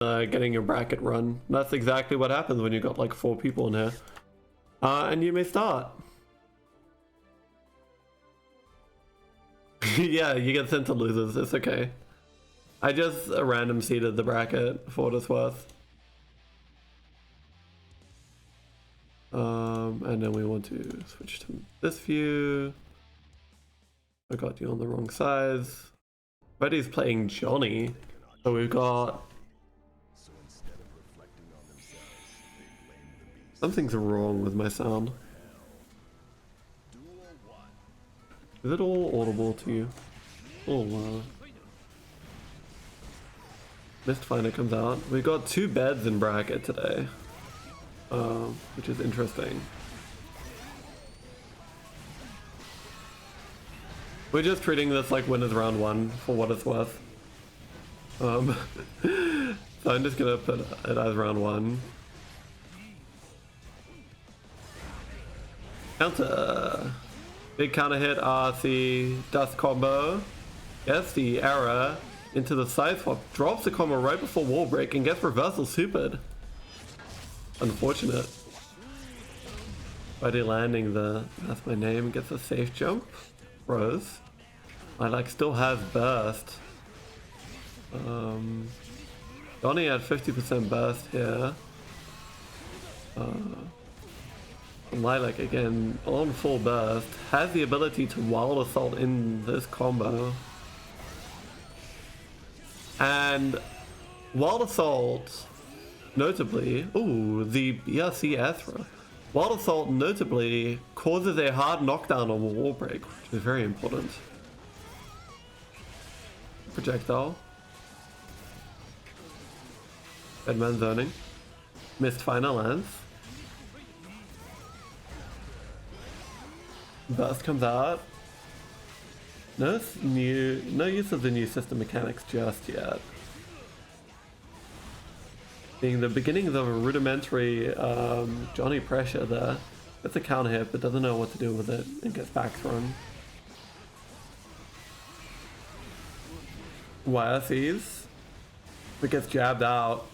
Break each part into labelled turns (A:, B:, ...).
A: getting your bracket run. That's exactly what happens when you got like 4 people in here. And you may start. Yeah, you get sent to losers. It's okay. I just random seeded the bracket for what it's worth. And then we want to switch to this view. I got you on the wrong size. Buddy's playing Johnny. So we've got... Something's wrong with my sound. Is it all audible to you? Oh wow. Mistfinder comes out. We've got 2 beds in bracket today. Which is interesting. We're just treating this like winners round 1 for what it's worth. So I'm just gonna put it as round 1. Counter. Big counter hit, RC, dust combo. Yes, the error into the side swap. Drops the combo right before wall break and gets reversal supered. Unfortunate. Buddy landing that's my name, gets a safe jump. Rose. I like still has burst. Donnie had 50% burst here. Lilac again on full burst, has the ability to wild assault in this combo. And wild assault notably, ooh, the BRC Athra. Wild assault notably causes a hard knockdown on wall break, which is very important. Projectile. Deadman zoning. Missed final lands. Burst comes out. No use of the new system mechanics just yet. Being the beginnings of a rudimentary Johnny pressure there. It's a counter hit but doesn't know what to do with it and gets back thrown. YSEs. It gets jabbed out.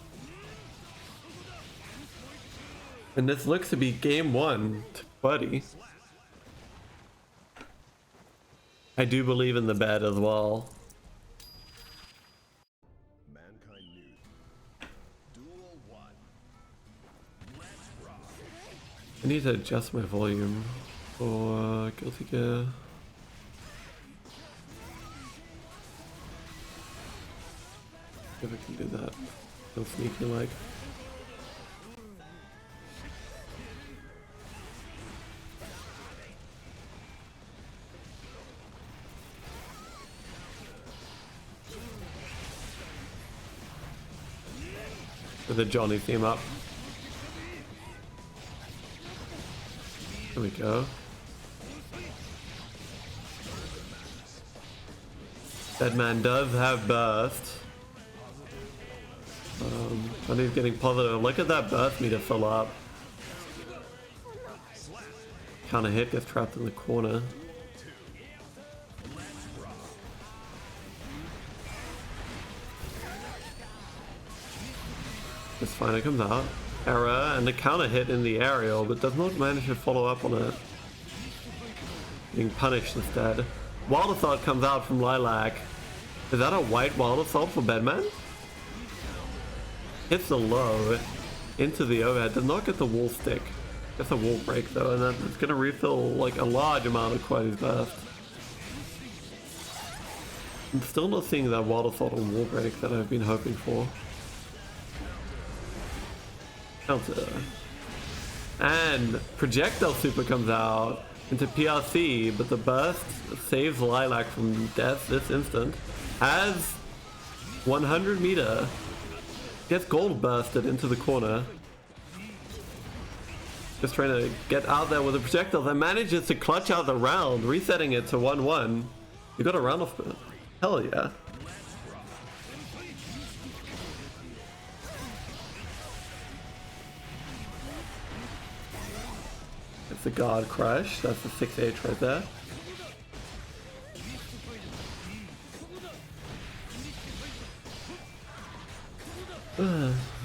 A: And this looks to be game 1 to Buddy. I do believe in the bed as well. I need to adjust my volume for Guilty Gear. If I can do that. So sneaky like. With the Johnny theme up. There we go. Deadman does have burst. Johnny's getting positive. Look at that burst meter fill up. Counter hit gets trapped in the corner. This final comes out. Error and the counter hit in the aerial, but does not manage to follow up on it. Being punished instead. Wild Assault comes out from Lilac. Is that a white Wild Assault for Bedman? Hits the low into the overhead. Does not get the wall stick. Gets a wall break though, and then it's gonna refill like a large amount of Quai's burst. I'm still not seeing that Wild Assault on wall break that I've been hoping for. Counter. And Projectile Super comes out into PRC, but the burst saves Lilac from death this instant. Has 100 meter. Gets gold bursted into the corner. Just trying to get out there with the projectiles and manages to clutch out the round, resetting it to 1-1. You got a round off. Hell yeah. The guard crash, that's the 6H right there.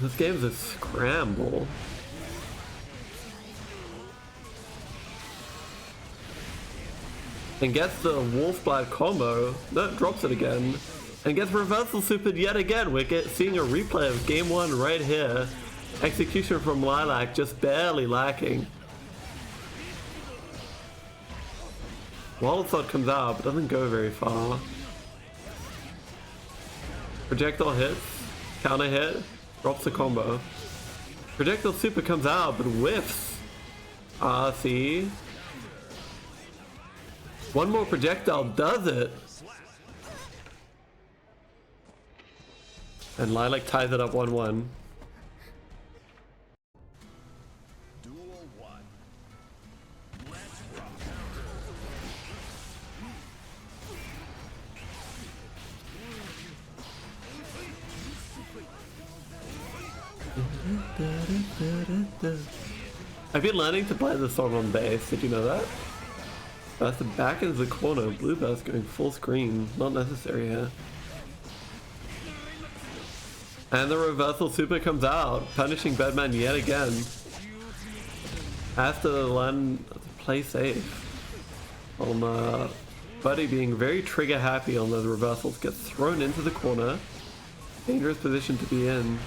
A: This game's a scramble. And gets the Wolfblight combo. No, drops it again. And gets reversal supered yet again. We're seeing a replay of game 1 right here. Execution from Lilac just barely lacking. Wild Thought comes out but doesn't go very far. Projectile hits. Counter hit. Drops the combo. Projectile super comes out but whiffs. RC. One more projectile does it. And Lilac ties it up 1-1. I've been learning to play this song on bass, did you know that? That's the back into the corner, blue burst going full screen, not necessary here. And the reversal super comes out, punishing Bedman yet again. Has to learn to play safe. Buddy being very trigger happy on those reversals, gets thrown into the corner. Dangerous position to be in.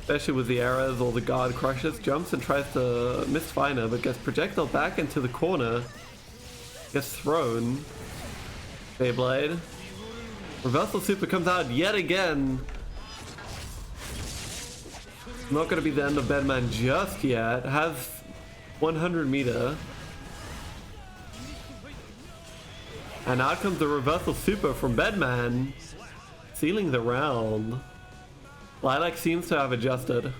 A: Especially with the arrows or the guard crushes. Jumps and tries to miss Finer, but gets projectile back into the corner. Gets thrown. Beyblade. Reversal super comes out yet again. Not going to be the end of Bedman just yet. Has 100 meter. And out comes the reversal super from Bedman. Sealing the round. Lilac seems to have adjusted.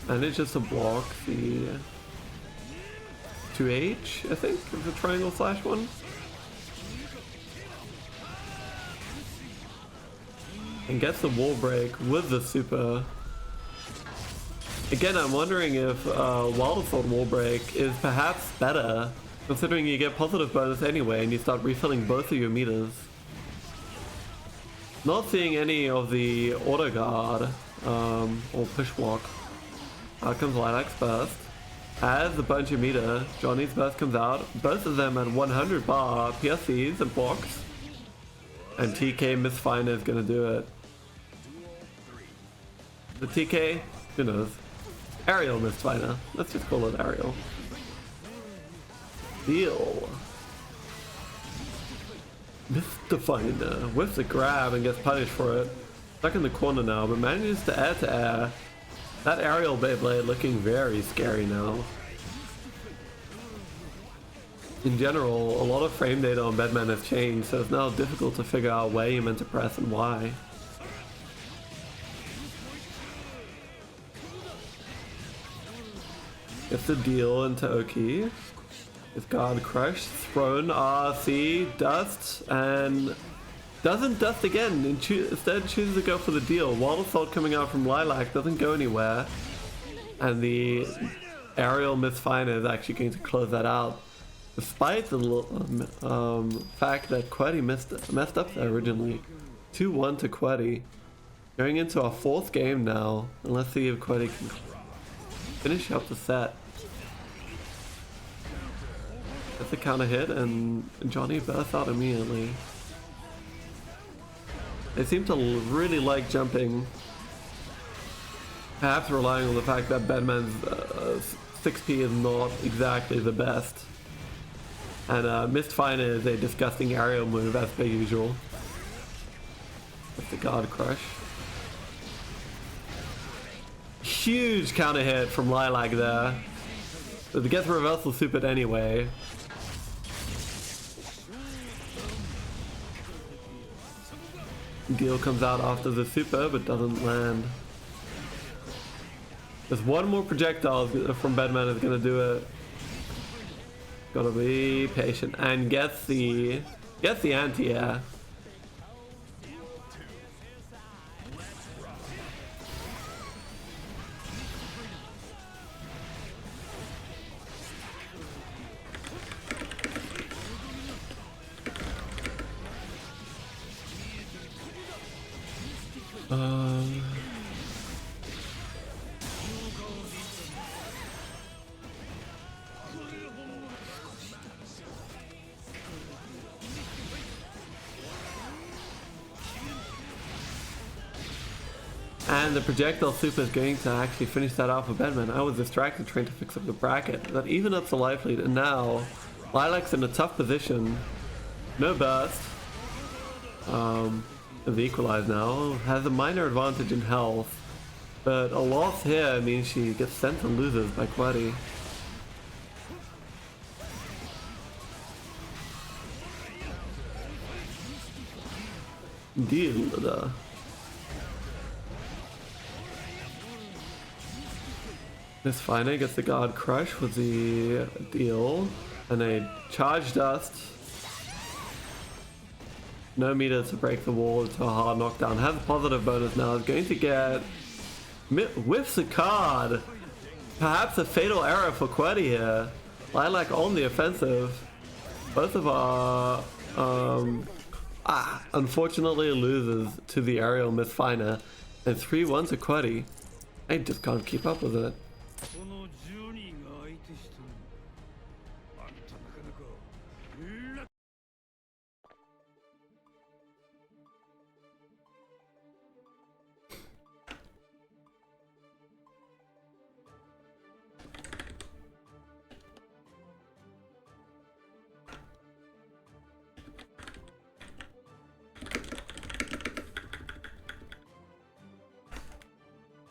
A: And it's just to block the 2H, I think, of the triangle slash one. And gets the wall break with the super. Again, I'm wondering if Wild Assault wall break is perhaps better, considering you get positive bonus anyway and you start refilling both of your meters. Not seeing any of the auto guard or push walk. Out comes Lilac's burst. Adds a bunch of meter. Johnny's burst comes out. Both of them at 100 bar PSCs and blocks. And TK Misfiner is gonna do it. The TK, who knows? Aerial Misfiner. Let's just call it Aerial. Deal. Misfiner whiffs a grab and gets punished for it. Stuck in the corner now, but manages to air. That aerial Beyblade looking very scary now. In general, a lot of frame data on Bedman has changed, so it's now difficult to figure out where you're meant to press and why. Gets the deal into Oki. With guard crush, thrown, RC, dust, and doesn't dust again. Instead chooses to go for the deal. Wild Assault coming out from Lilac doesn't go anywhere. And the aerial Misfiner is actually going to close that out. Despite the fact that Quetty messed up there originally. 2-1 to Quetty. Going into our 4th game now. And let's see if Quetty can finish up the set. That's a counter hit and Johnny bursts out immediately. They seem to really like jumping. Perhaps relying on the fact that Bedman's 6P is not exactly the best. And Mistfiner is a disgusting aerial move as per usual. With the guard crush. Huge counter hit from Lilac there. But it gets reversal supered anyway. Deal comes out after the super but doesn't land. There's one more projectile from Bedman is gonna do it. Gotta be patient and gets the Um, And the projectile super is going to actually finish that off for Bedman. I was distracted trying to fix up the bracket. That even ups the life lead, and now Lilac's in a tough position. No burst. Is equalized now. Has a minor advantage in health. But a loss here means she gets sent and loses by Quaddy. Deal. Miss Finer gets the guard crush with the deal, and a charge dust. No meter to break the wall to a hard knockdown. Has a positive bonus now. Is going to get whiffs a card. Perhaps a fatal error for Quaddy here. Lilac on the offensive. Both of our unfortunately loses to the aerial Miss Finer, and 3-1 to Quaddy. I just can't keep up with it.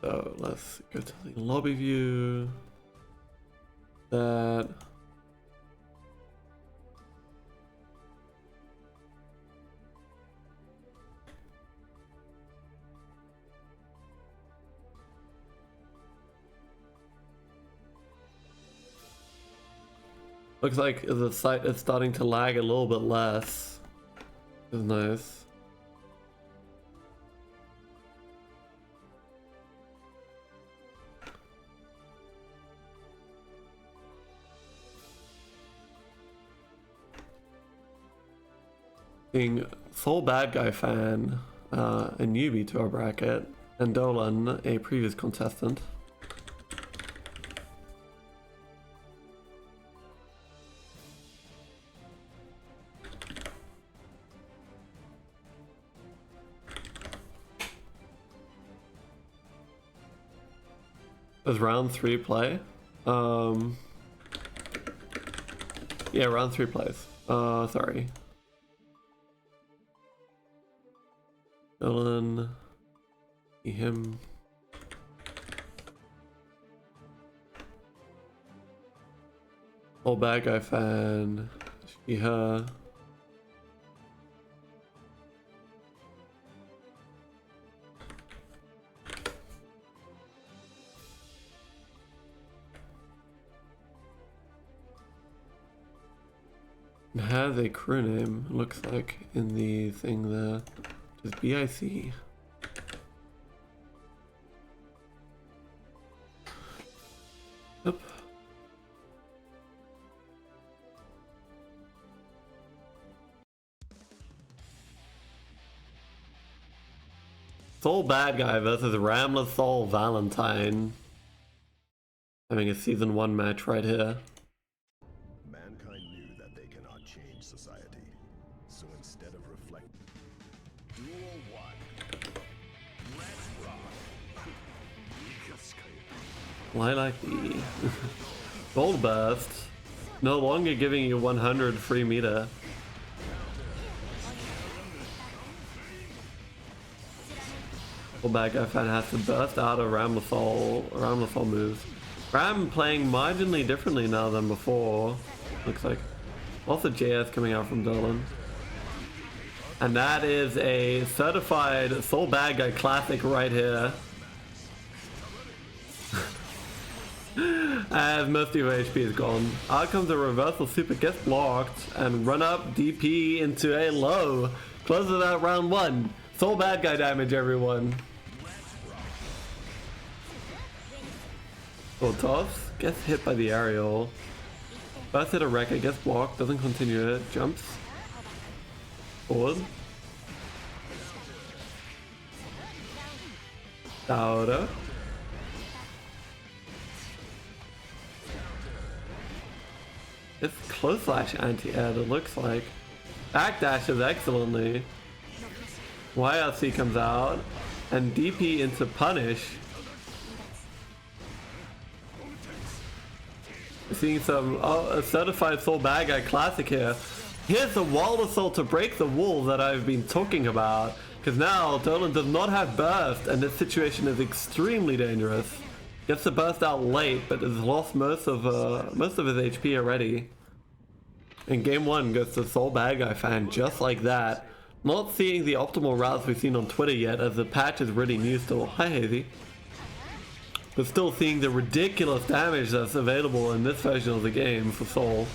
A: So let's go to the lobby view. That looks like the site is starting to lag a little bit less. It's nice. Being full bad guy fan, a newbie to our bracket, and Dolan, a previous contestant. Does round 3 play? Yeah, round 3 plays. Sorry. Dylan, him. Full bad guy fan, she, her. It has a crew name, looks like, in the thing there. Just BIC. Yep. Soul Bad Guy versus Ramless Soul Valentine. Having a season 1 match right here.
B: Mankind knew that they cannot change society. So instead of reflecting, Duel 1. Let's rock.
A: Lilac the Gold Burst. No longer giving you 100 free meter. Full bad guy fan has to burst out of Ramlethal moves. Ram playing marginally differently now than before. Looks like. Also JS coming out from Dolan. And that is a certified Soul Bad Guy classic right here. As most of your HP is gone. Out comes a reversal super, gets blocked, and run up DP into a low. Closes out round 1. Soul Bad Guy damage, everyone. Full toss, gets hit by the aerial. First hit a wreck, it gets blocked, doesn't continue it, jumps forward. Louder. It's close slash anti-air, it looks like. Backdashes excellently. YRC comes out. And DP into punish. Seeing some a certified soul bad guy classic here. Here's the wall assault to break the wall that I've been talking about. Because now Dolan does not have burst and this situation is extremely dangerous. Gets the burst out late but has lost most of his HP already. And game 1 goes to Soul Bad Guy fan just like that. Not seeing the optimal routes we've seen on Twitter yet as the patch is really new still. Hi Hazy. But still seeing the ridiculous damage that's available in this version of the game for Soul.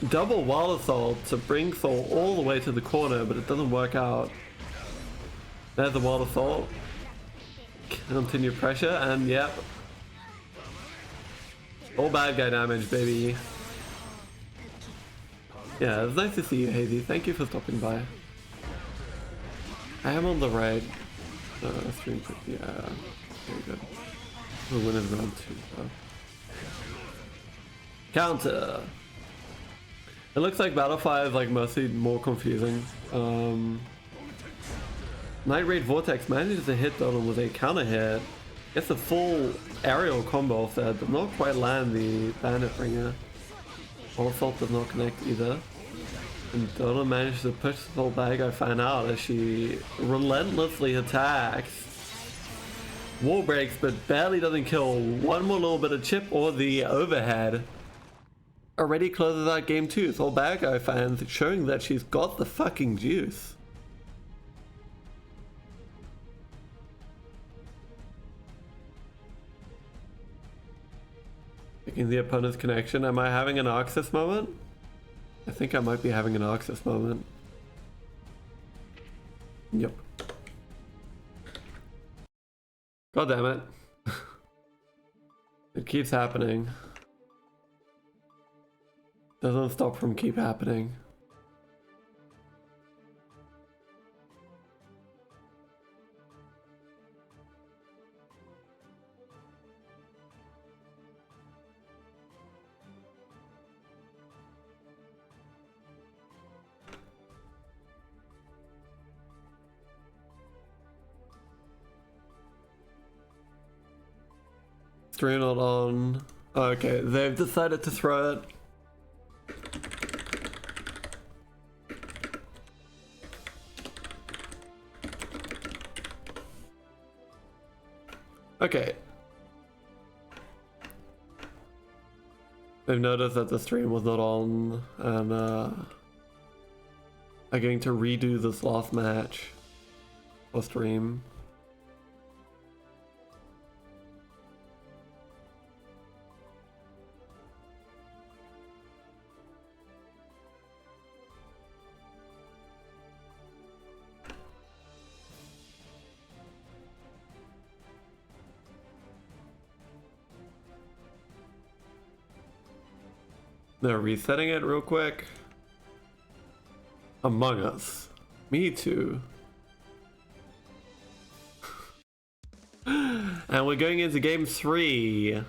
A: Double Wild Assault to bring Soul all the way to the corner, but it doesn't work out. There's the Wild Assault. Continue pressure, and yep. All bad guy damage, baby. Yeah, it's nice to see you, Hazy. Thank you for stopping by. I am on the right. Stream, yeah. Very good. We'll win in round 2, though. Counter! It looks like Battle 5 is like mostly more confusing. Night Raid Vortex manages to hit Dolan with a counter hit. Gets a full aerial combo off that, but not quite land the Bandit Bringer. All Assault does not connect either. And Dolan manages to push the whole bad guy fan out as she relentlessly attacks. Wall breaks, but barely doesn't kill. One more little bit of chip or the overhead. Already closes out game 2. It's all bad guy fans showing that she's got the fucking juice. Picking the opponent's connection. Am I having an Arxis moment? I think I might be having an Arxis moment. Yep. God damn it. It keeps happening. Doesn't stop from keep happening. Stream not on. Okay, they've decided to throw it. Okay. They've noticed that the stream was not on and are going to redo this last match or stream. They're resetting it real quick. Among Us. Me too. And we're going into game 3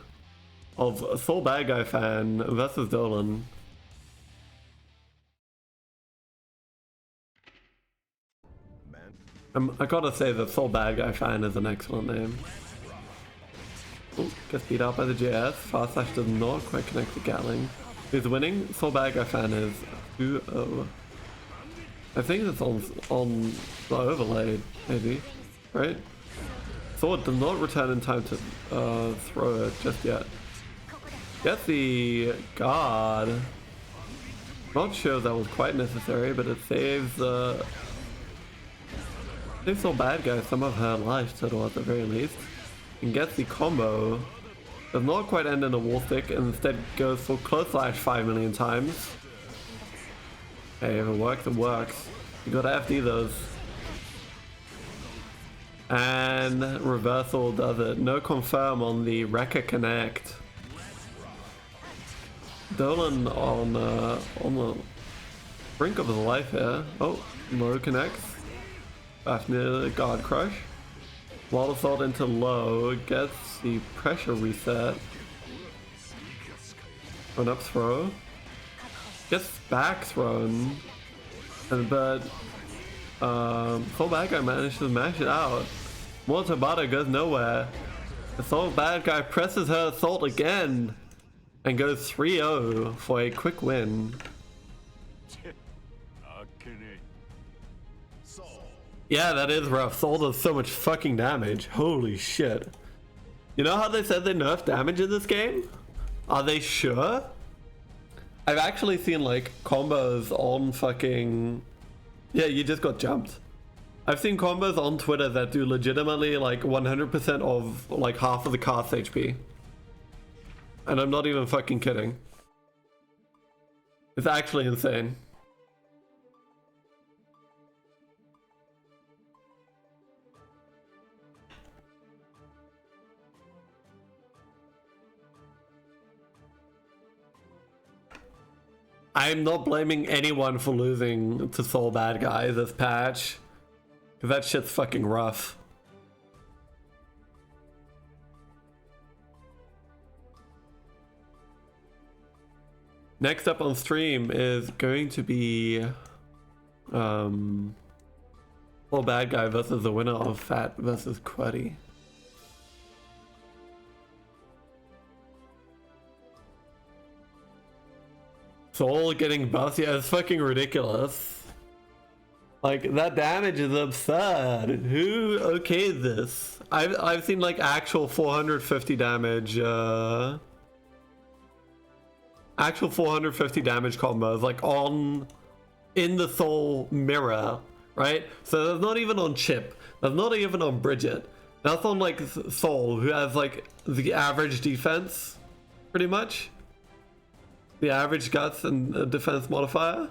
A: of Soul Bad Guy fan versus Dolan. I gotta say that Soul Bad Guy fan is an excellent name. Ooh, gets beat out by the JS. Fast Slash does not quite connect the Gatling. Who's winning? Soul Bad Guy fan is 2-0. I think it's on the overlay, maybe, right? Sword did not return in time to throw it just yet. Get the guard. Not sure if that was quite necessary, but it saves Soul Bad Guy some of her life total at the very least. And gets the combo. Does not quite end in a wall stick and instead goes for close slash 5 million times. Hey, if it works, it works. You gotta FD those. And reversal does it. No confirm on the Wrecker Connect. Dolan on the brink of his life here. Oh, low connects. Back near the guard crush. Wall assault into low, gets the pressure reset. An up throw. Gets back thrown. But Soul Bad Guy managed to smash it out. More Tabata goes nowhere. The Soul Bad Guy presses her assault again and goes 3-0 for a quick win. Yeah, that is rough. Soul does so much fucking damage. Holy shit. You know how they said they nerfed damage in this game? Are they sure? I've actually seen like combos on fucking... Yeah, you just got jumped. I've seen combos on Twitter that do legitimately like 100% of like half of the cast HP. And I'm not even fucking kidding. It's actually insane. I'm not blaming anyone for losing to Soul Bad Guy this patch. Cause that shit's fucking rough. Next up on stream is going to be Soul Bad Guy versus the winner of Fat versus Quuddy. Soul getting buffed, yeah, it's fucking ridiculous. Like, that damage is absurd. Who okayed this? I've seen like actual 450 damage, actual 450 damage combos, like in the Soul mirror, right? So that's not even on Chip. That's not even on Bridget. That's on like Soul, who has like the average defense, pretty much. The average guts and defense modifier.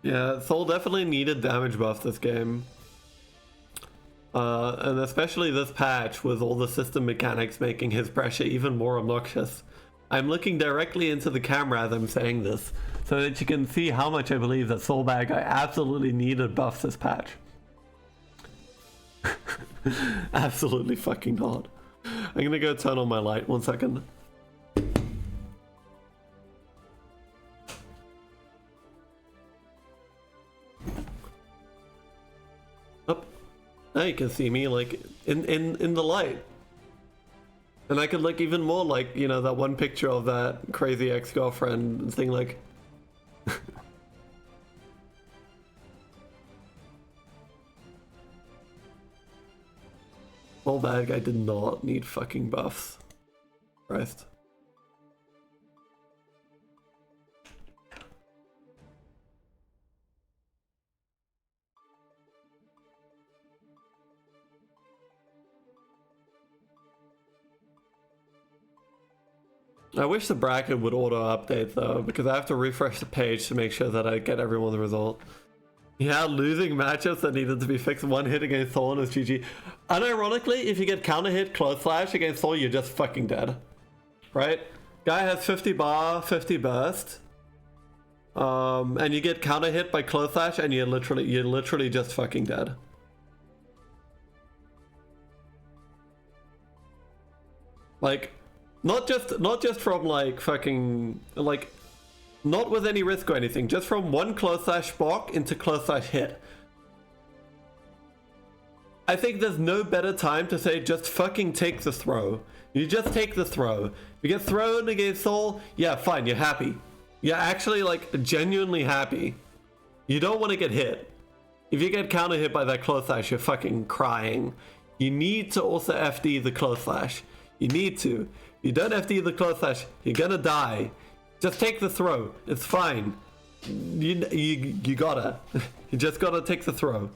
A: Yeah, Soul definitely needed damage buff this game. And especially this patch with all the system mechanics making his pressure even more obnoxious. I'm looking directly into the camera as I'm saying this, so that you can see how much I believe that Soul Bad Guy absolutely needed buffs this patch. Absolutely fucking not. I'm gonna go turn on my light, 1 second. Up. Now you can see me like in the light. And I could look even more like, you know, that one picture of that crazy ex-girlfriend thing, like Soul Bad Guy did not need fucking buffs. Christ. I wish the bracket would auto update though, because I have to refresh the page to make sure that I get everyone's result. Yeah, losing matchups that needed to be fixed. One hit against Soul and it's GG. Unironically, if you get counter hit close slash against Soul, you're just fucking dead. Right? Guy has 50 bar, 50 burst. And you get counter hit by close slash and you're literally just fucking dead. Like, not just from like fucking like, not with any risk or anything, just from one close slash block into close slash hit. I think there's no better time to say just fucking take the throw. You just take the throw. You get thrown against Soul, yeah, fine, you're happy. You're actually like genuinely happy. You don't want to get hit. If you get counter hit by that close slash, you're fucking crying. You need to also FD the close slash. You need to. If you don't FD the close slash, you're gonna die. Just take the throw. It's fine. You gotta. You just gotta take the throw.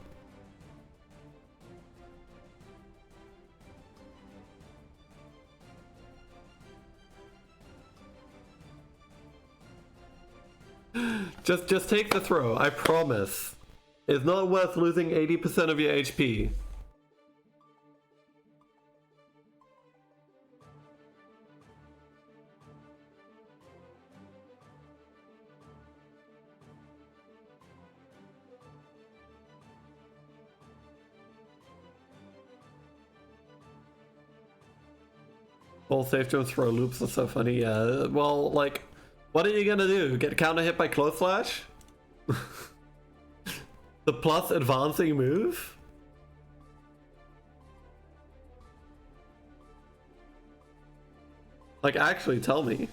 A: Just take the throw, I promise. It's not worth losing 80% of your HP. All safe jumps throw loops are so funny, yeah. Well, like, what are you gonna do? Get counter hit by close slash? The plus advancing move? Like, actually tell me.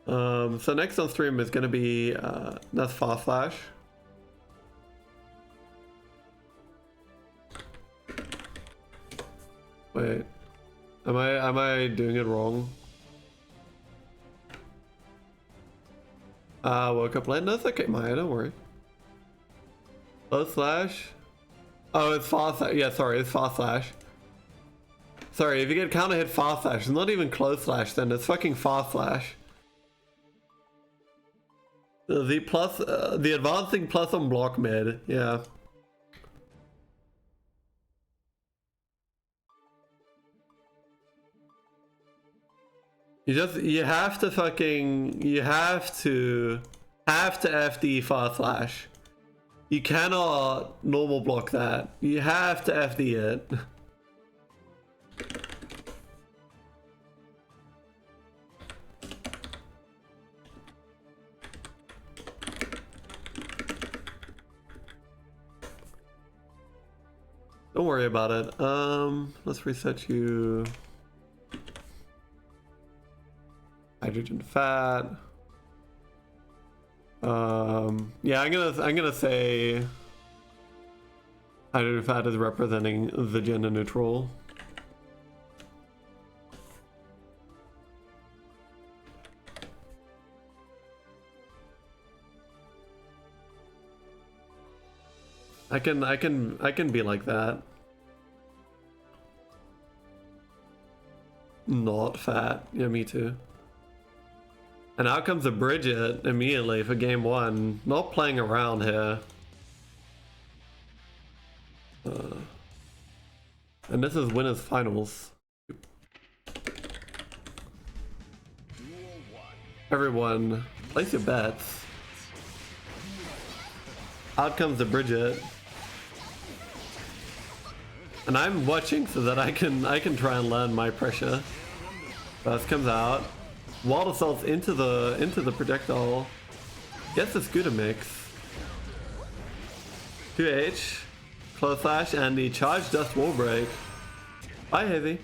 A: So next on stream is gonna be that's fast slash. Wait, am I doing it wrong? Woke up late. No, it's okay, Maya. Don't worry. Low slash. Oh, it's fast. Yeah, sorry, it's fast slash. Sorry, if you get counter hit fast slash, it's not even close slash. Then it's fucking fast slash. The plus, the advancing plus on block mid. Yeah. You have to FD fast slash. You cannot normal block that. You have to FD it. Don't worry about it. Let's reset you. Hydrogen fat. Yeah, I'm gonna say hydrogen fat is representing the gender neutral. I can be like that. Not fat. Yeah, me too. And out comes a Bridget immediately for game one. Not playing around here. And this is winners finals. Everyone, place your bets. Out comes the Bridget. And I'm watching so that I can try and learn my pressure. Burst comes out. Wild assaults into the projectile. Gets the scooter mix. 2H, close slash, and the charge dust wall break. Bye, Heavy.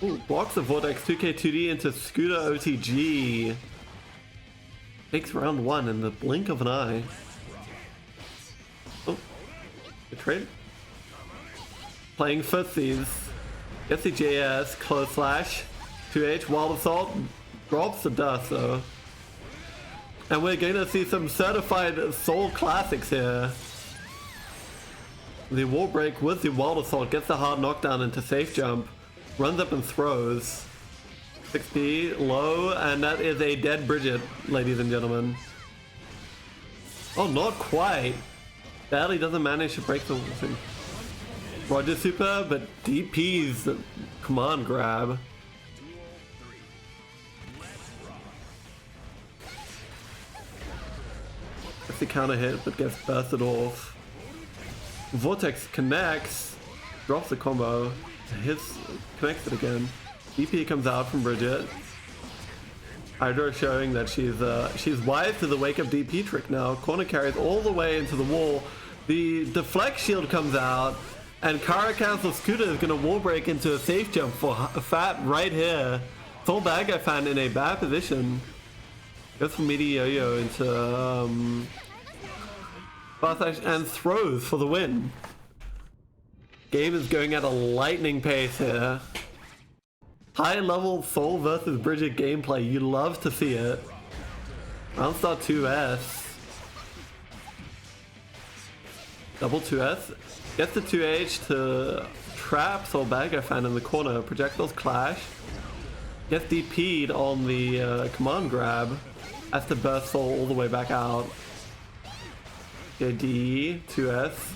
A: Ooh, blocks the vortex 2K2D into scooter OTG. Takes round one in the blink of an eye. Oh, good trade. Playing footsies. Gets the JS, close slash. 2H, wild assault, drops the dust though. And we're going to see some certified soul classics here. The wall break with the wild assault gets the hard knockdown into safe jump. Runs up and throws. 6p, low, and that is a dead Bridget, ladies and gentlemen. Oh, not quite. Barely doesn't manage to break the thing. Roger super, but DP's the command grab. Gets the counter hit, but gets bursted off. Vortex connects, drops the combo, connects it again. DP comes out from Bridget. Hydra showing that she's wise to the wake up DP trick now. Corner carries all the way into the wall. The deflect shield comes out, and Kara cancel Scooter is gonna wall break into a safe jump for Fat right here. Full bad guy fan in a bad position. Goes for meaty yo-yo into and throws for the win. Game is going at a lightning pace here. High level Soul versus Bridget gameplay, you love to see it. Round start 2S. Double 2S. Gets the 2H to trap Soul Bagger fan in the corner. Projectiles clash. Gets DP'd on the command grab. Has to burst soul all the way back out. D, 2S.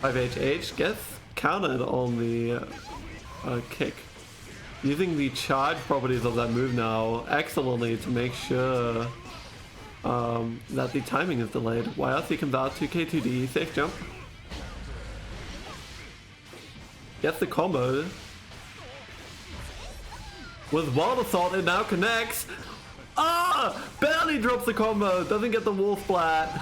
A: 5HH gets countered on the kick. Using the charge properties of that move now excellently to make sure that the timing is delayed. YLC comes out, 2K2D, safe jump. Gets the combo. With Wild Assault, it now connects. Ah! Barely drops the combo, doesn't get the wall splat.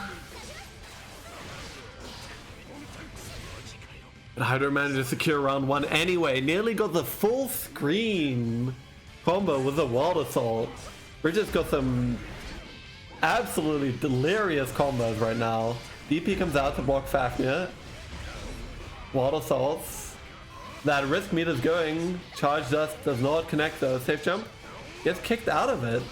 A: But Hydro managed to secure round 1 anyway. Nearly got the full screen combo with the Wild Assault. Bridget's got some absolutely delirious combos right now. DP comes out to block Fafnir. Wild Assaults. That risk meter's going. Charge dust does not connect though. Safe jump. Gets kicked out of it.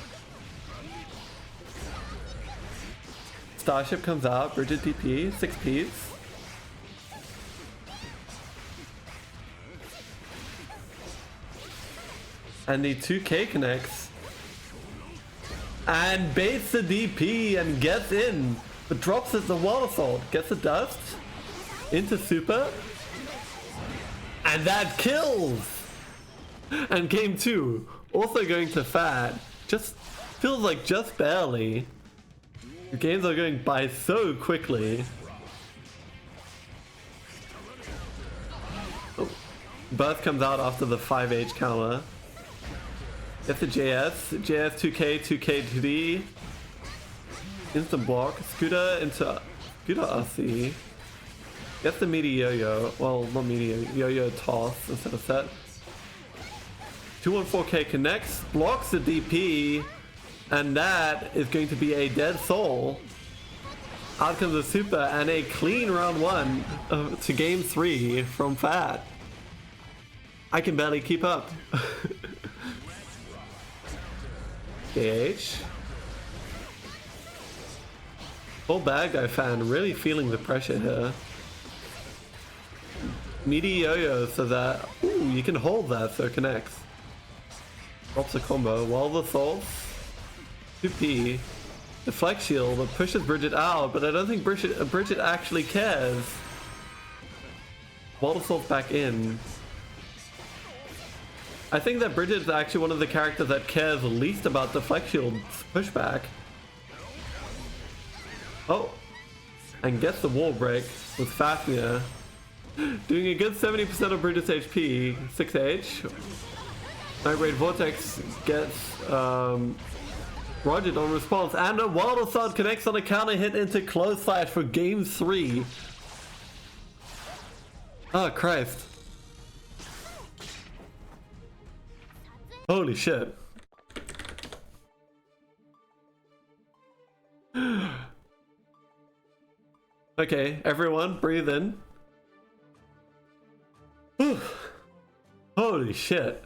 A: Starship comes out. Bridget DP. 6 Ps. And the 2K connects. And baits the DP and gets in. But drops it the Wild Assault. Gets the dust. Into super. And that kills! And game 2, also going to Fat. Just feels like just barely. The games are going by so quickly. Oh. Burst comes out after the 5H counter. Gets the JS. JS 2K, 2K 2D. Instant block. Scooter into Scooter RC. Gets the meaty yo-yo, well not meaty yo-yo toss instead of set. 214K connects, blocks the DP, and that is going to be a dead soul. Out comes the super and a clean round 1 to game 3 from Fat. I can barely keep up. KH. Full bad guy fan really feeling the pressure here. Meaty yo-yo so that, ooh, you can hold that so it connects. Drops a combo. Wild Assaults. 2P. Deflect shield that pushes Bridget out, but I don't think Bridget actually cares. Wild Assault's back in. I think that Bridget is actually one of the characters that cares least about Deflect shield's pushback. Oh. And gets the wall break with Fafnir. Doing a good 70% of Bridget's HP. 6H. Nightblade Vortex gets Roger on response. And a Wild Assault connects on a counter hit into Close Slash for game 3. Oh, Christ. Holy shit. Okay, everyone, breathe in. Holy shit.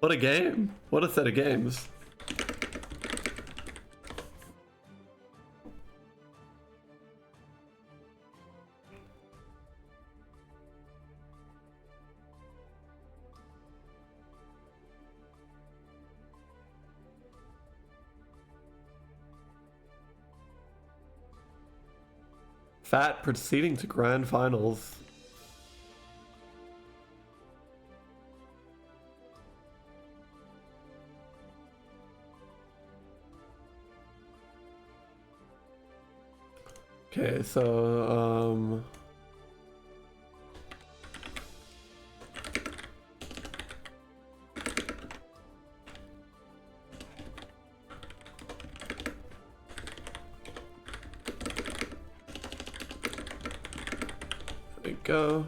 A: What a game. What a set of games. Fat proceeding to grand finals. Okay, so there we go.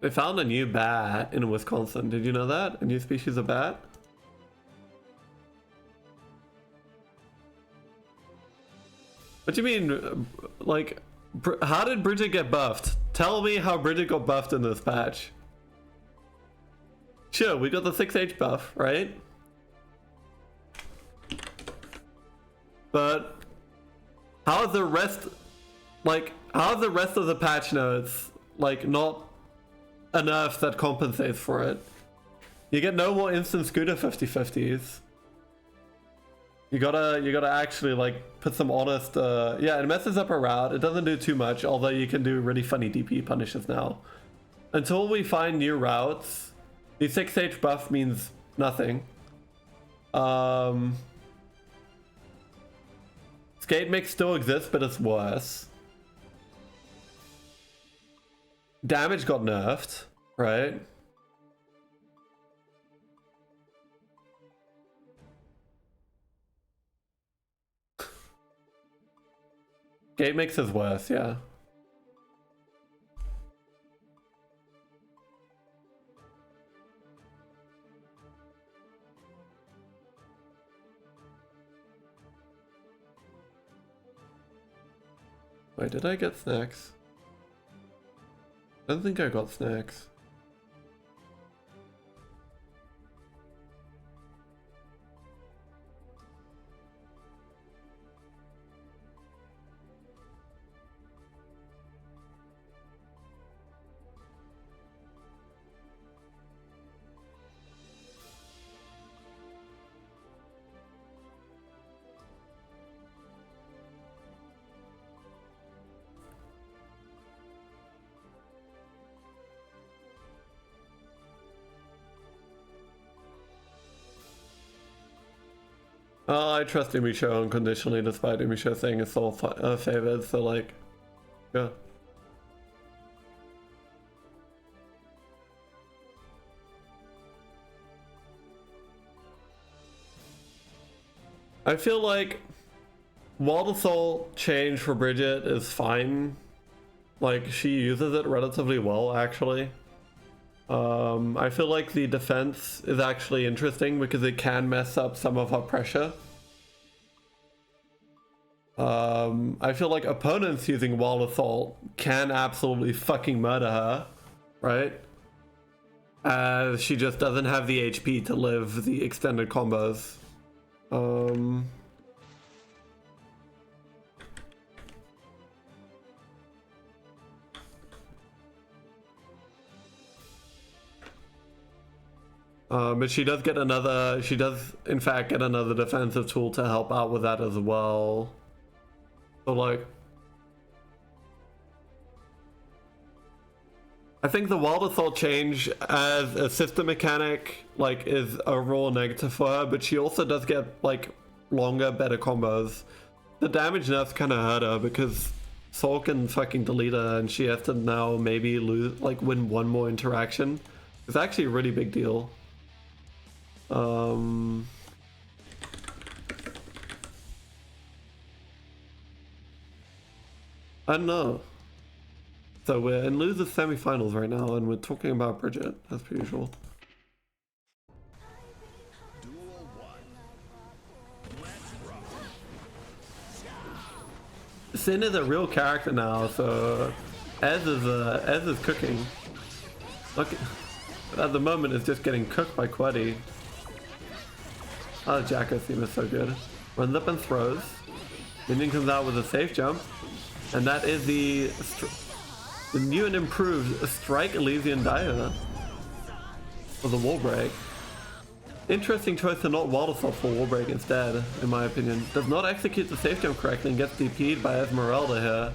A: They found a new bat in Wisconsin. Did you know that? A new species of bat? What do you mean? Like, how did Bridget get buffed? Tell me how Bridget got buffed in this patch. Sure, we got the 6H buff, right? But how is the rest, like, how is the rest of the patch notes, like, not enough that compensates for it? You get no more instant scooter 50/50s. You gotta actually, like, put some honest, yeah, it messes up a route. It doesn't do too much, although you can do really funny DP punishes now. Until we find new routes, the 6H buff means nothing. Skate mix still exists, but it's worse. Damage got nerfed, right? Skate mix is worse, yeah. Wait, did I get snacks? I don't think I got snacks. I trust Umisho unconditionally, despite Umisho saying it's all favored, so like, yeah. I feel like Wild Assault change for Bridget is fine. Like, she uses it relatively well, actually. I feel like the defense is actually interesting because it can mess up some of her pressure. I feel like opponents using Wild Assault can absolutely fucking murder her, right? As she just doesn't have the HP to live the extended combos. But she does get another, she does in fact get another defensive tool to help out with that as well. So like, I think the Wild Assault change as a system mechanic like is overall negative for her, but she also does get like longer, better combos. The damage nerfs kind of hurt her because Soul can fucking delete her and she has to now maybe lose, like win one more interaction. It's actually a really big deal. I don't know. So we're in losers semifinals right now, and we're talking about Bridget as per usual. Sin is a real character now, so Ez is cooking. Look, at the moment it's just getting cooked by Queddy. Oh, the Jacko theme is so good. Runs up and throws. Minion comes out with a safe jump. And that is the new and improved Strike Elysian Dire for the wall break. Interesting choice to not Wild Assault for wall break instead, in my opinion. Does not execute the safe jump correctly and gets DP'd by Esmeralda here.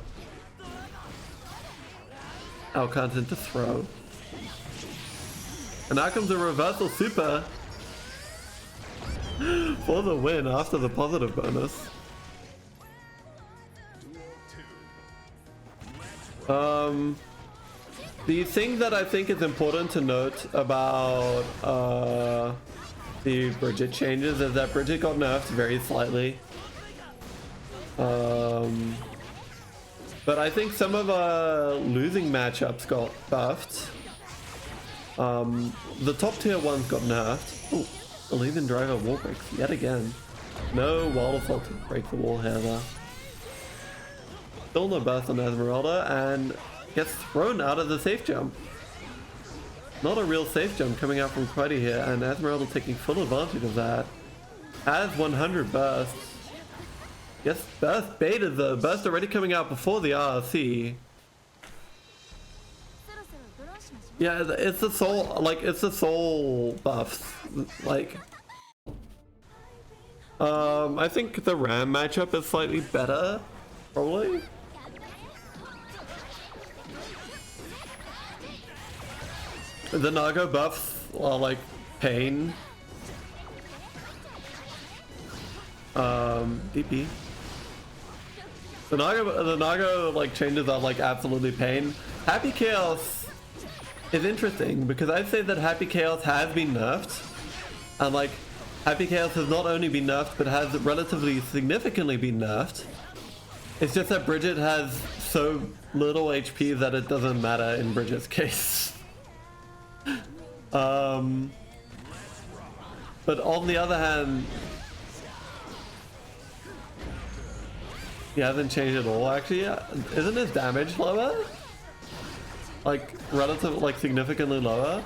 A: Outcounts into throw. And now comes a reversal super for the win after the positive bonus. The thing that I think is important to note about the Bridget changes is that Bridget got nerfed very slightly. But I think some of losing matchups got buffed. The top tier ones got nerfed. Ooh, Elysian Driver wall breaks yet again. No wall assault to break the wall here though. Still no burst on Esmeralda and gets thrown out of the safe jump. Not a real safe jump coming out from Quiddy here, and Esmeralda taking full advantage of that. Has 100 bursts. Yes, burst beta though. Burst already coming out before the RRC. Yeah, it's the soul, like, it's the soul buffs. Like, I think the Ram matchup is slightly better, probably. The Nago buffs are like pain. DP. The Nago like changes are like absolutely pain. Happy Chaos is interesting because I'd say that Happy Chaos has been nerfed, and like Happy Chaos has not only been nerfed but has relatively significantly been nerfed. It's just that Bridget has so little HP that it doesn't matter in Bridget's case. But on the other hand, he hasn't changed at all actually. Isn't his damage lower? Like relative, like significantly lower?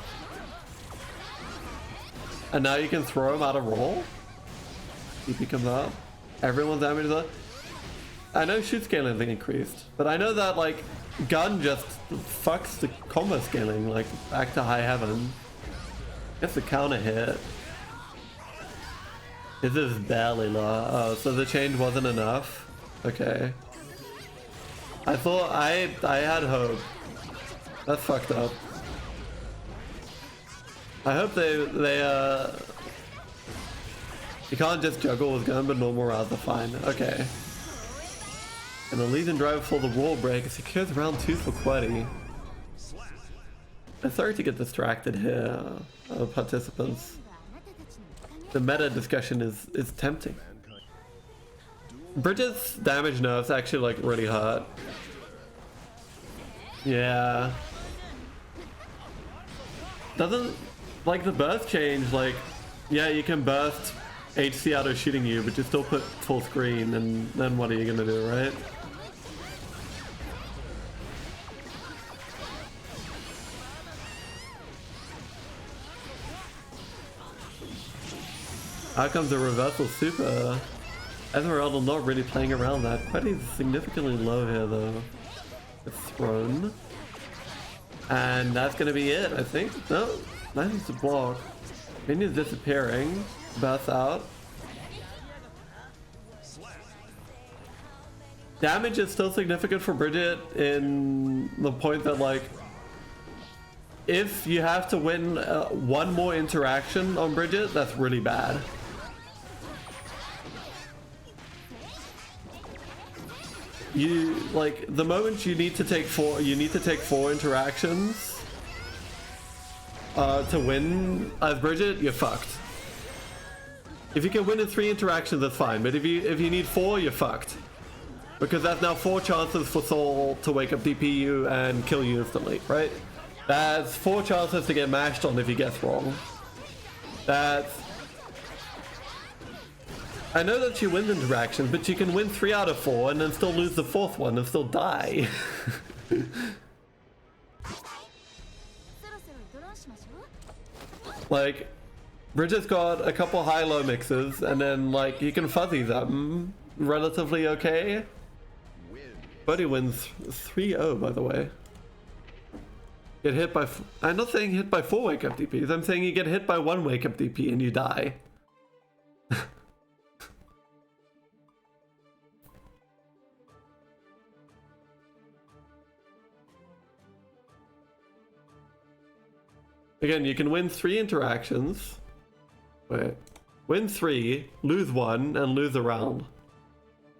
A: And now you can throw him out of roll? EP comes out. Everyone's damage is up. I know shoot scaling has increased, but I know that like gun just fucks the combo scaling like back to high heaven. Gets the counter hit. This is barely low. Oh, so the change wasn't enough. Okay. I thought I had hope. That's fucked up. I hope you can't just juggle with gun, but normal rounds are fine. Okay. And the lead and drive for the wall break secures round 2 for Quiddy. I'm sorry to get distracted here, participants. The meta discussion is tempting. Bridget's damage nerfs actually like really hurt. Yeah. Doesn't like the burst change, like yeah, you can burst HC out of shooting you, but you still put full screen, and then what are you gonna do, right? How comes the reversal super? Esmeralda not really playing around that. Quiddy's significantly low here though. It's thrown. And that's gonna be it, I think. No, nice to block. Minion's disappearing. Burst out. Damage is still significant for Bridget in the point that like, if you have to win one more interaction on Bridget, that's really bad. You like the moment you need to take four interactions to win as Bridget, you're fucked. If you can win in 3 interactions, that's fine, but if you need 4, you're fucked. Because that's now 4 chances for Soul to wake up DPU and kill you instantly, right? That's 4 chances to get mashed on if you guess wrong. That's... I know that she wins interactions, but she can win 3 out of 4 and then still lose the 4th one and still die. Like, Bridget's got a couple high-low mixes, and then like you can fuzzy them relatively okay. Buddy wins 3-0, by the way. Get hit by... I'm not saying hit by 4 wake-up DPs, I'm saying you get hit by 1 wake-up DP and you die. Again, you can win 3 interactions. Wait. Win 3, lose 1, and lose a round.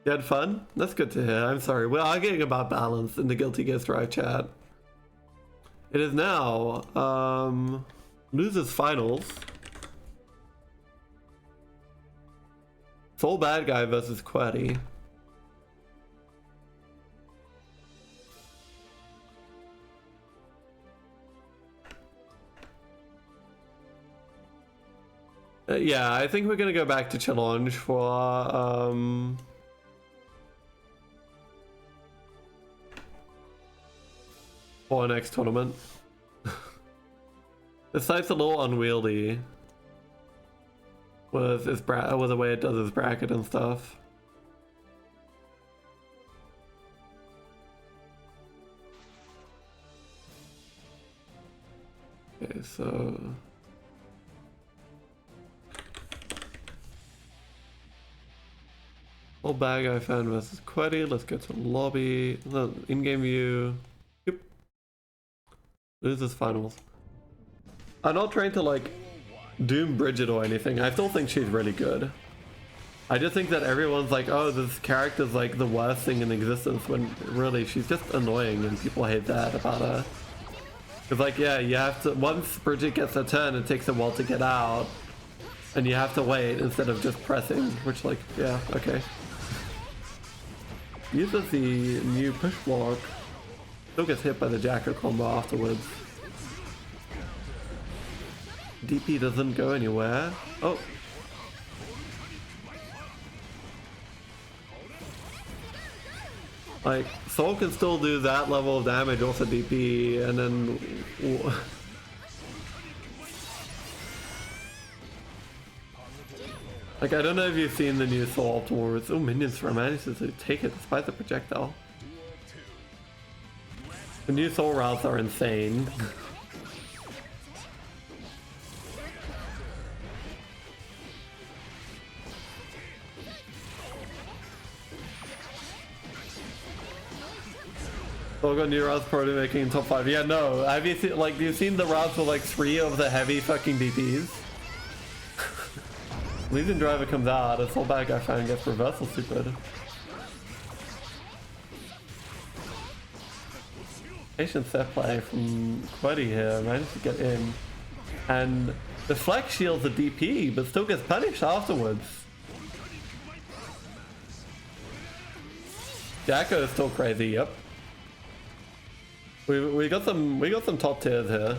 A: You had fun? That's good to hear. I'm sorry. We're arguing about balance in the Guilty Gear Strive chat. It is now, losers finals. Full bad guy versus Quiddy. Yeah, I think we're gonna go back to challenge for our next tournament. This site's a little unwieldy with with the way it does its bracket and stuff. Okay, so old bad guy fan versus Queddy. Let's go to lobby. The in-game view. Yep. Losers finals. I'm not trying to like doom Bridget or anything. I still think she's really good. I just think that everyone's like, oh, this character's like the worst thing in existence, when really she's just annoying and people hate that about her. Because like, yeah, you have to, once Bridget gets a turn, it takes a while to get out. And you have to wait instead of just pressing, which like, yeah, okay. Uses the new push block. Still gets hit by the Jacker combo afterwards. DP doesn't go anywhere. Oh. Like, Soul can still do that level of damage, also DP, and then... Like, I don't know if you've seen the new Soul Optimal. Oh, minions manages to take it despite the projectile. The new Soul routes are insane. So got new routes probably making in top 5. Yeah, no. Have you seen, like, you've seen the routes with like 3 of the heavy fucking DPs? Legion Driver comes out, a Soul Bad Guy fan gets reversal supered. Patient set play from Queddy here, managed to get in. And the flex shields a DP, but still gets punished afterwards. Jacko is still crazy, yep. We got some top tiers here.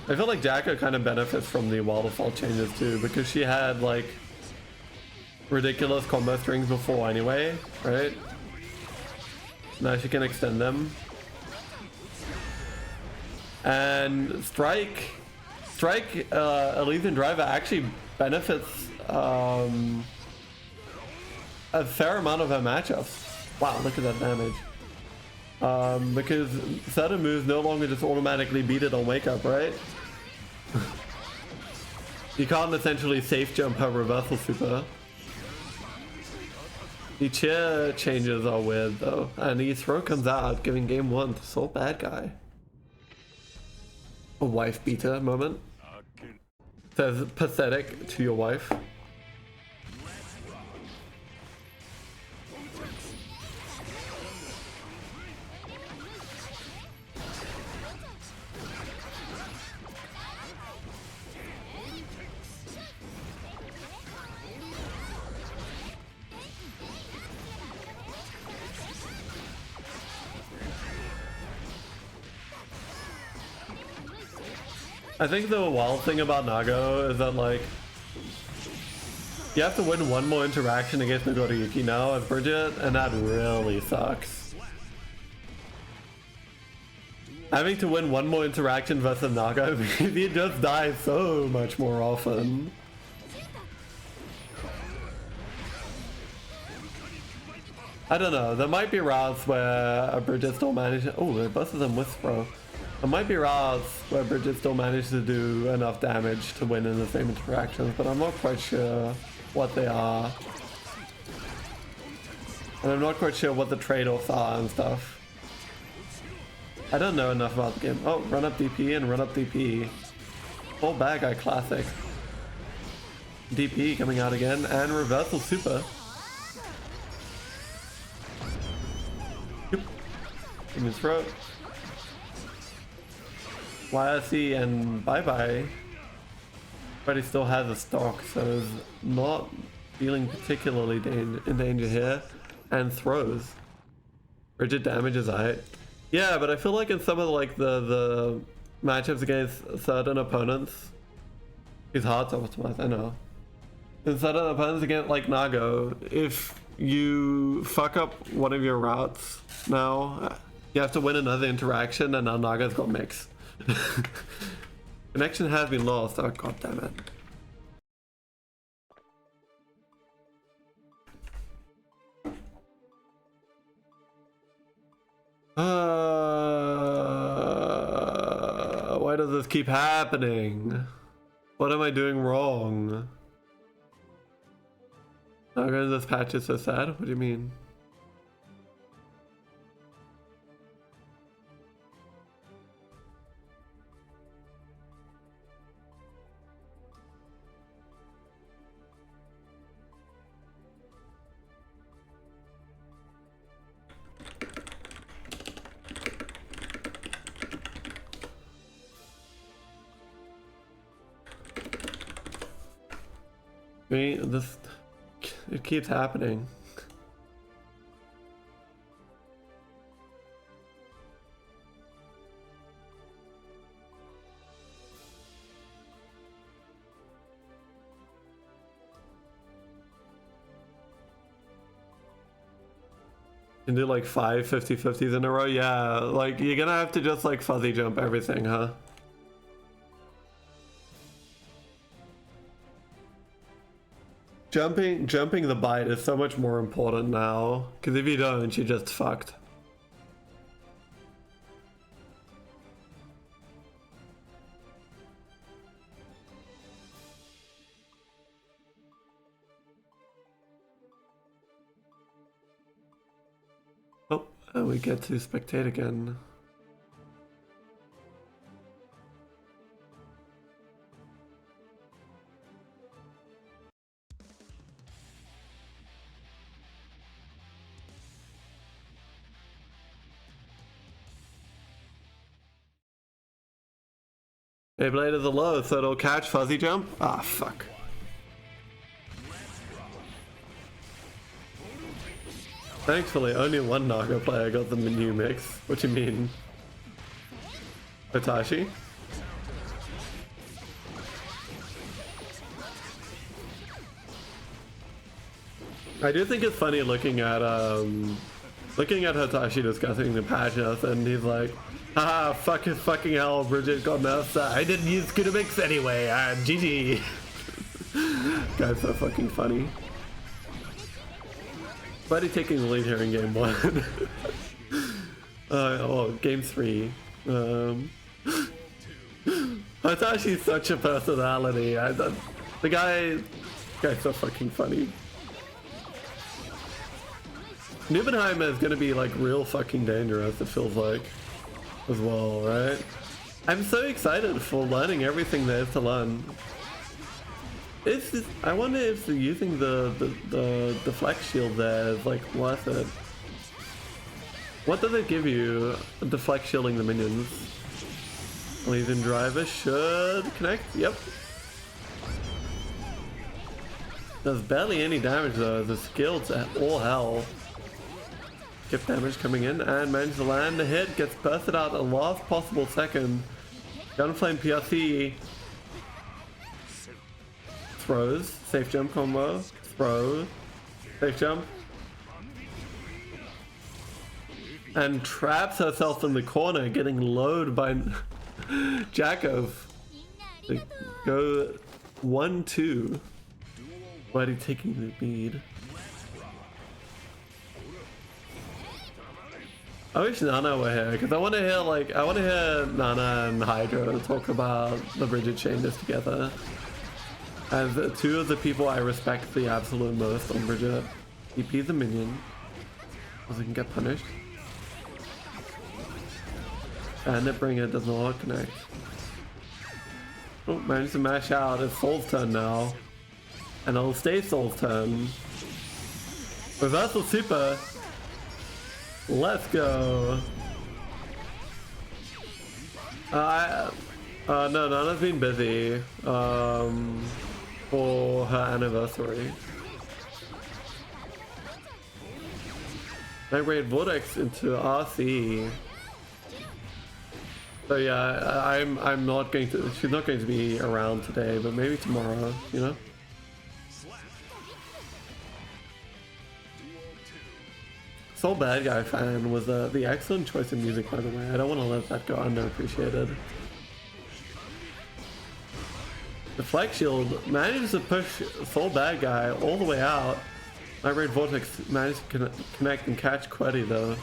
A: I feel like Jacko kind of benefits from the waterfall changes too, because she had like ridiculous combo strings before anyway, right? Now she can extend them. And Strike, Elysian Driver actually benefits a fair amount of her matchups. Wow, look at that damage. Because certain moves no longer just automatically beat it on wake up, right? You can't essentially safe jump her reversal super. The chair changes are weird though, and the throw comes out, giving game 1 to Soul Bad Guy. A wife beater moment. Says pathetic to your wife. I think the wild thing about Nago is that like you have to win one more interaction against Nagoriyuki now as Bridget, and that really sucks. Having to win one more interaction versus Naga means you just die so much more often. I don't know, there might be routes where Bridget still manages. Oh, it busts them with throw. There might be routes where Bridget still managed to do enough damage to win in the same interactions, but I'm not quite sure what they are. And I'm not quite sure what the trade-offs are and stuff. I don't know enough about the game. Oh, run up DP and run up DP. Full Bad Guy classic. DP coming out again, and reversal super. Yep. In his throat. YRC and bye-bye. But he still has a stock, so is not feeling particularly in danger here. And throws. Rigid damage is alright. Yeah, but I feel like in some of like the matchups against certain opponents, He's hard to optimize, I know. Instead of opponents against like Nago, if you fuck up one of your routes now, you have to win another interaction, and now Naga's got mix. Connection has been lost. Oh god damn it. Why does this keep happening? What am I doing wrong? Naga, this patch is so sad. What do you mean? This, it keeps happening. You can do like 5 50-50s in a row? Yeah, like you're gonna have to just like fuzzy jump everything, huh? Jumping the bite is so much more important now, because if you don't, you're just fucked. Oh, and we get to spectate again. Beyblade is a low, so it'll catch fuzzy jump? Ah, fuck. Thankfully, only one Naga player got the new mix. What do you mean? Hitachi? I do think it's funny looking at Hitachi discussing the patches, and he's like, haha, fucking hell, Bridget got nerfed. I didn't use Kudamix anyway, GG. Guy's so fucking funny. Buddy taking the lead here in game 1. Game 3. Hitashi's such a personality. The guy's so fucking funny. Nubenheimer is gonna be like real fucking dangerous, it feels like, as well, right? I'm so excited for learning everything there is to learn. I wonder if using the flex shield there is like worth it. What does it give you? Deflect shielding the minions. Legion driver should connect. Yep. Does barely any damage though. The skill's at all hell. Skip damage coming in and manages to land the hit. Gets bursted out at the last possible second. Gunflame PRC. Throws. Safe jump combo. Throw. Safe jump. And traps herself in the corner, getting lowered by Jakov. They go 1-2. Buddy taking the lead. I wish Nana were here, because I want to hear Nana and Hydra talk about the Bridget changes together. As two of the people I respect the absolute most on Bridget. EP's a minion, because he can get punished. And the bringer does not connect. Oh, managed to mash out. It's Soul's turn now. And it'll stay Soul's turn. Reversal super. Let's go. No, Nana's been busy for her anniversary. Migrate Vortex into RC. So yeah, I'm not going to. She's not going to be around today, but maybe tomorrow. You know. Soul Bad Guy fan was the excellent choice of music, by the way. I don't want to let that go underappreciated. The Flex Shield manages to push Soul Bad Guy all the way out. My Red Vortex managed to connect and catch Queddy though.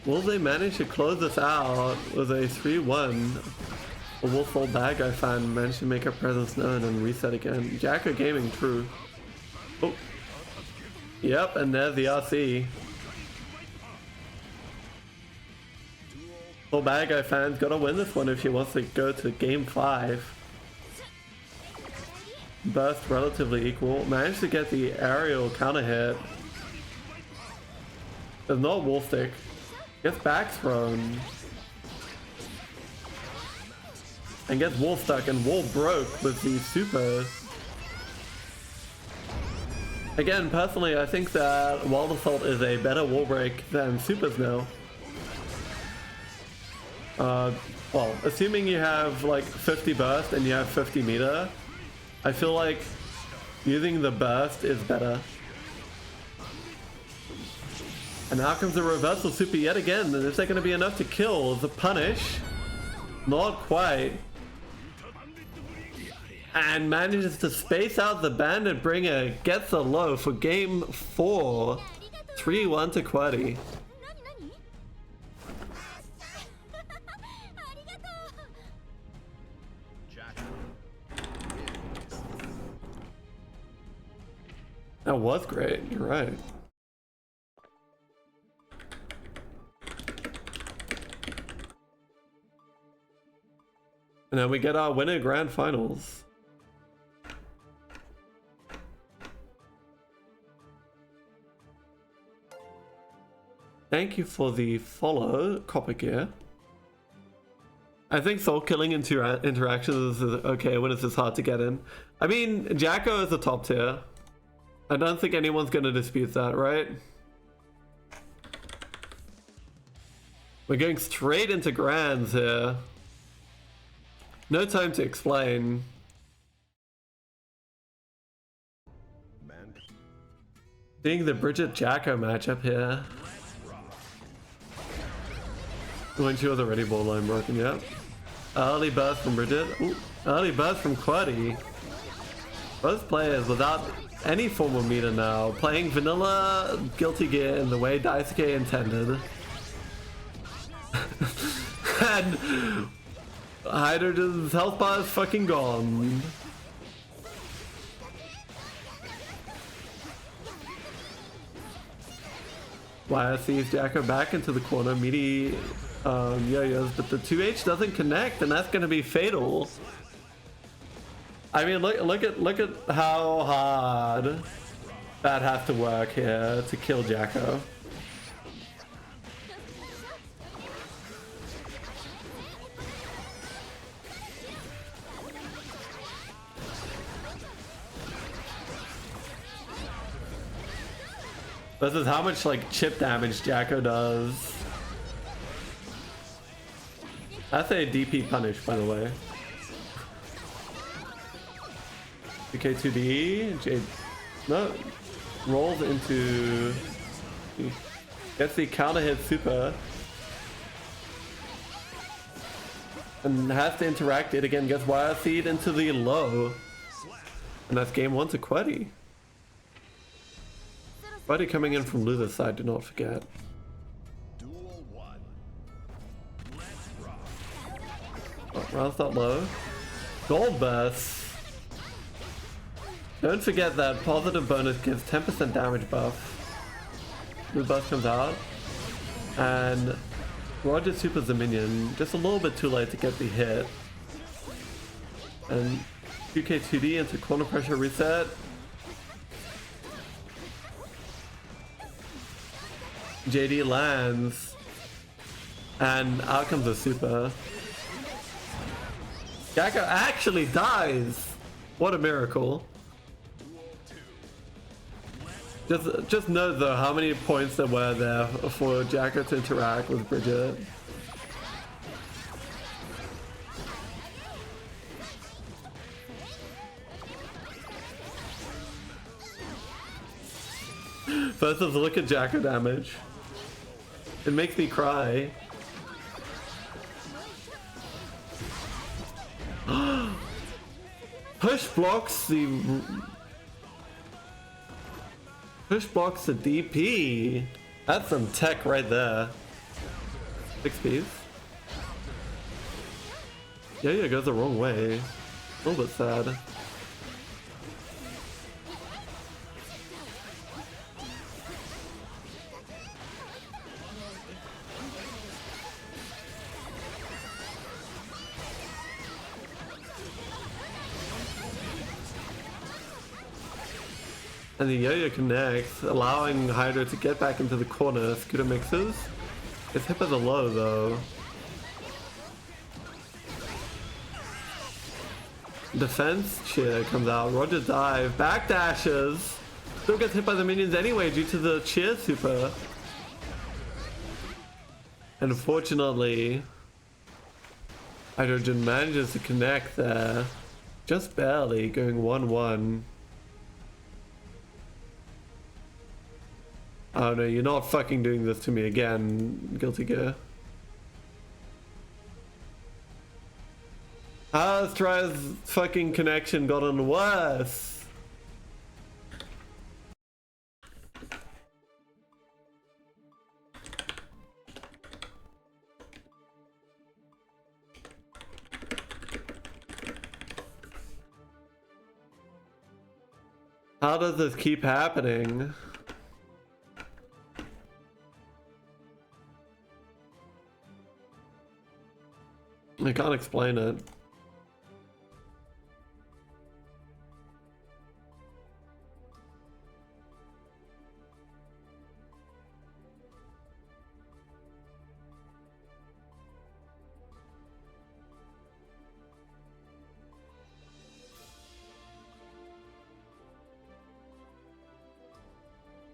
A: Will they manage to close this out with a 3-1? Or will Soul Bad Guy fan manage to make her presence known and reset again? Jacko Gaming, true. Oh. Yep, and there's the RC. Soul Bad Guy fan's gotta win this one if she wants to go to game 5. Burst relatively equal. Managed to get the aerial counter hit. There's no wall stick. Gets back thrown. And gets wall stuck and wall broke with the super. Again, personally, I think that Wild Assault is a better wall break than supers now. Well, assuming you have like 50 burst and you have 50 meter, I feel like using the burst is better. And now comes the reversal super yet again. And is that going to be enough to kill the punish? Not quite. And manages to space out the Bandit Bringer, gets a low for game 4. 3-1 to Queddy. That was great, you're right. And then we get our winner grand finals. Thank you for the follow, Copper Gear. I think soul killing interactions is okay when it's this hard to get in. I mean, Jacko is the top tier. I don't think anyone's gonna dispute that, right? We're going straight into grands here. No time to explain. Seeing the Bridget Jacko matchup here. When she was already borderline broken, yep. Early burst from Bridget. Ooh, early burst from Queddy. Both players without any form of meter now, playing vanilla Guilty Gear in the way Daisuke intended. And Hydrogen's health bar is fucking gone. Wire sees Jacko back into the corner, meaty yo-yos, but the 2H doesn't connect, and that's gonna be fatal. I mean, look at how hard that has to work here to kill Jacko. This is how much like chip damage Jacko does. That's a DP punish, by the way. UK2D, Jade, no, rolls into, gets the counter hit super, and has to interact it again, gets wire seed into the low, and that's game 1 to Queddy. Queddy coming in from loser's side, do not forget. Oh, round start low. Gold burst. Don't forget that positive bonus gives 10% damage buff. The buff comes out. And Roger supers the minion. Just a little bit too late to get the hit. And UK2D into corner pressure reset. JD lands. And out comes the super. Jacko actually dies! What a miracle. Just note though how many points there were there for Jacko to interact with Bridget. First, let's look at Jacko damage. It makes me cry. Push blocks the DP. That's some tech right there. 6 piece. Yeah, it goes the wrong way. A little bit sad. And the yo-yo connects, allowing Hydra to get back into the corner. Scooter mixes. It's hit by the low though. Defense cheer comes out. Roger dive. Backdashes. Still gets hit by the minions anyway due to the cheer super. Unfortunately, Hydrogen manages to connect there. Just barely, going 1-1. Oh no, you're not fucking doing this to me again, Guilty Gear. How's Try's fucking connection gotten worse? How does this keep happening? I can't explain it.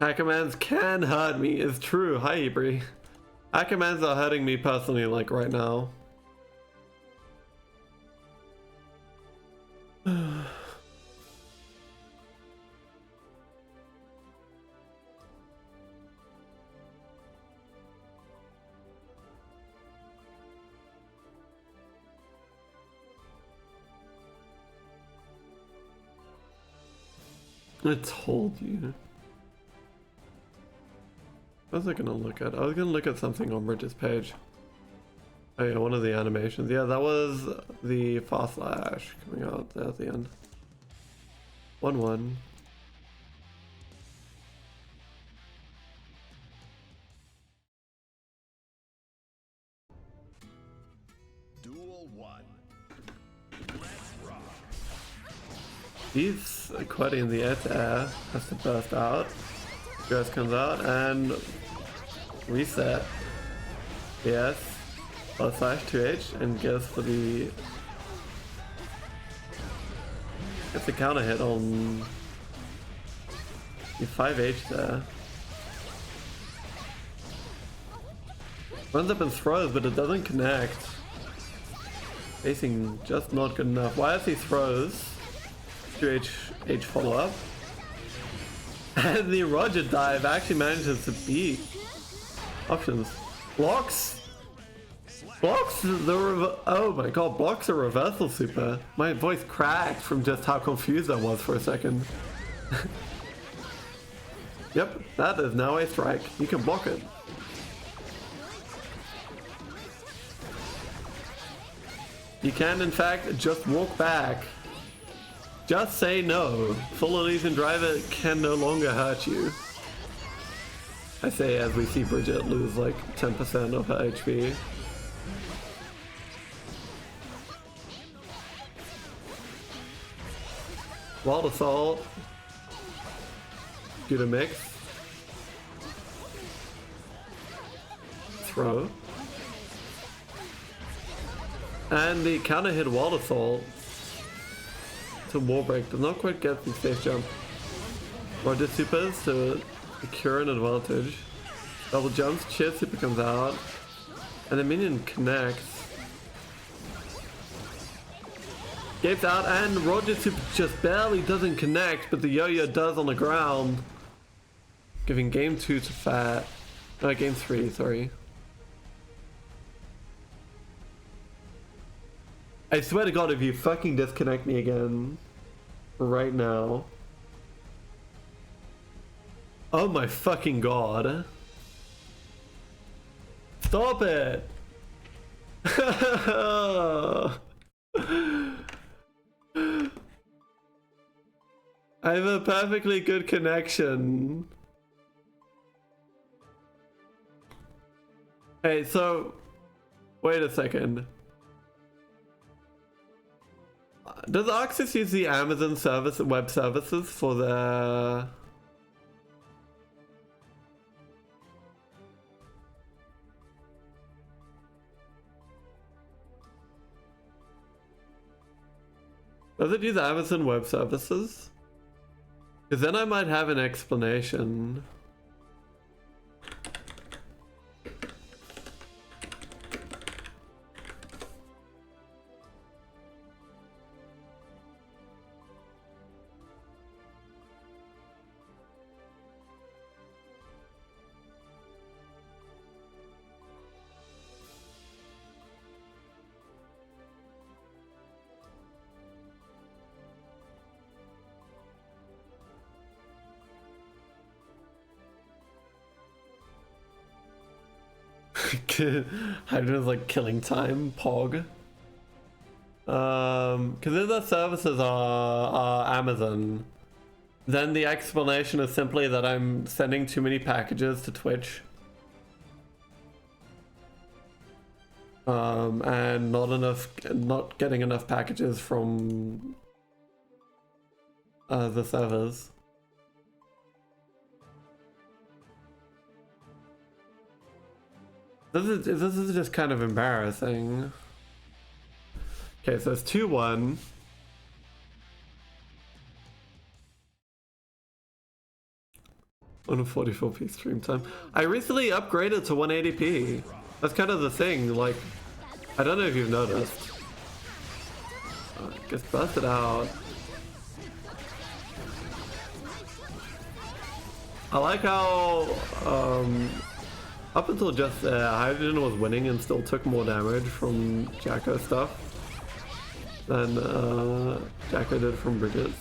A: Hackermans can hurt me, it's true. Hi, Ibri. Hackermans are hurting me personally, like right now. I told you. What was I gonna look at? I was gonna look at something on Bridget's page. Oh yeah, one of the animations. Yeah, that was the Fast Slash coming out there at the end. 1-1.
B: Duel 1. Let's rock.
A: He's quite in the air to air. Has to burst out. Grass comes out and reset. Yes. Slash 2H and gets for the counter hit on the 5H there. Runs up and throws, but it doesn't connect. Facing just not good enough. YSC throws. 2H follow up. And the Roger dive actually manages to beat options. Blocks. Blocks the oh my god, blocks a reversal super. My voice cracked from just how confused I was for a second. Yep, that is now a strike. You can block it. You can in fact just walk back. Just say no. Full Elysian Driver can no longer hurt you. I say as we see Bridget lose like 10% of her HP. Wild Assault. Get a mix. Throw. And the counter hit Wild Assault to wall break. Does not quite get the safe jump. Roger supers to secure an advantage. Double jumps, cheer super comes out. And the minion connects. Gapes out and Roger super just barely doesn't connect, but the yo-yo does on the ground. Giving game 2 to Fat. No, game 3, sorry. I swear to God, if you fucking disconnect me again right now. Oh my fucking God. Stop it. I have a perfectly good connection. Hey, so wait a second. Does Oxys use the Amazon service web services for their... Does it use Amazon web services? Because then I might have an explanation. Hydra's like killing time, Pog. Because if the services are Amazon, then the explanation is simply that I'm sending too many packages to Twitch. And not getting enough packages from the servers. This is just kind of embarrassing. Okay, so it's 2-1. On a 44p stream time. I recently upgraded to 180p. That's kind of the thing, like, I don't know if you've noticed. Gets busted out. I like how, up until just there, Hydrogen was winning and still took more damage from Jacko stuff than Jacko did from Bridges.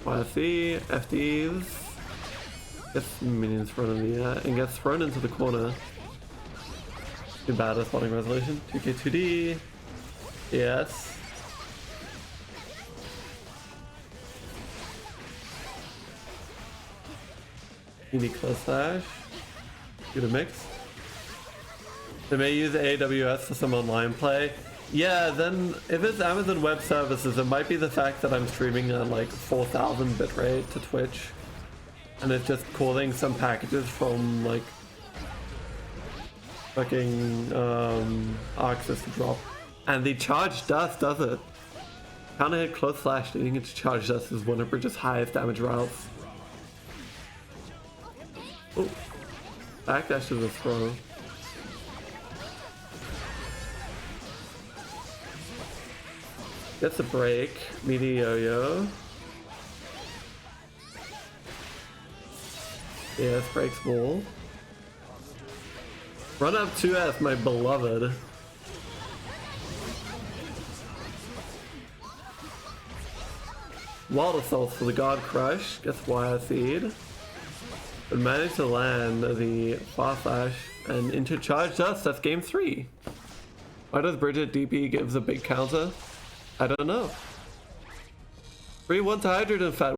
A: YC, FDs, gets minions thrown in the air and gets thrown into the corner. Too bad at spawning resolution. 2K2D, yes. Unique close slash. Do the mix. They may use AWS for some online play. Yeah, then if it's Amazon Web Services, it might be the fact that I'm streaming at like 4,000 bitrate to Twitch, and it's just causing some packages from like fucking Arxis to drop. And the charged dust does it. Counter hit close slash leading into charged dust is one of Bridges' highest damage routes. Oh, backdash to the throw. Gets a break. Meaty yo-yo. Yes, breaks ball. Run up 2S, my beloved. Wild Assault for the God Crush. Gets wire feed. But managed to land the far flash and into charge dust. That's game 3. Why does Bridget DP gives a big counter? I don't know. 3-1 to Hydrogen Fat.